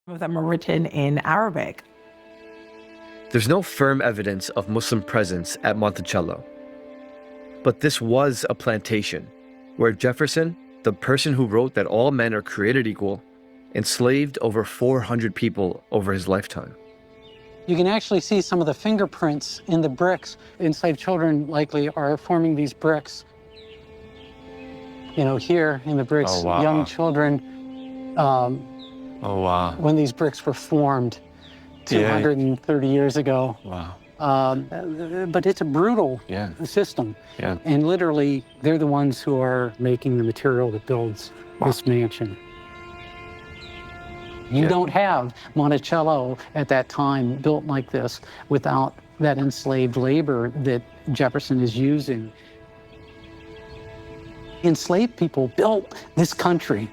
Some of them are written in Arabic. There's no firm evidence of Muslim presence at Monticello. But this was a plantation where Jefferson, the person who wrote that all men are created equal, enslaved over 400 people over his lifetime. You can actually see some of the fingerprints in the bricks. Enslaved children likely are forming these bricks. You know, here in the bricks, Oh, wow. young children, Oh, wow. when these bricks were formed 230 years ago. Wow. But it's a brutal system. Yeah. And literally, they're the ones who are making the material that builds this mansion. You don't have Monticello at that time built like this without that enslaved labor that Jefferson is using. Enslaved people built this country.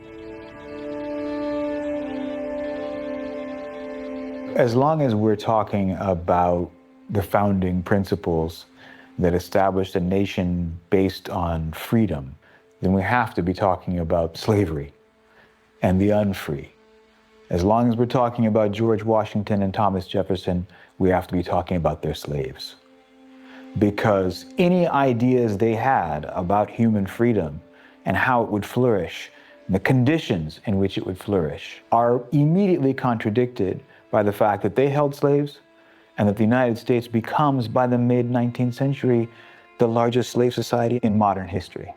As long as we're talking about the founding principles that established a nation based on freedom, then we have to be talking about slavery and the unfree. As long as we're talking about George Washington and Thomas Jefferson, we have to be talking about their slaves. Because any ideas they had about human freedom and how it would flourish, and the conditions in which it would flourish, are immediately contradicted by the fact that they held slaves and that the United States becomes, by the mid-19th century, the largest slave society in modern history.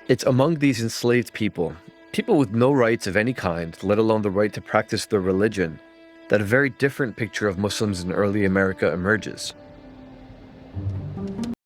It's among these enslaved people, people with no rights of any kind, let alone the right to practice their religion, that a very different picture of Muslims in early America emerges.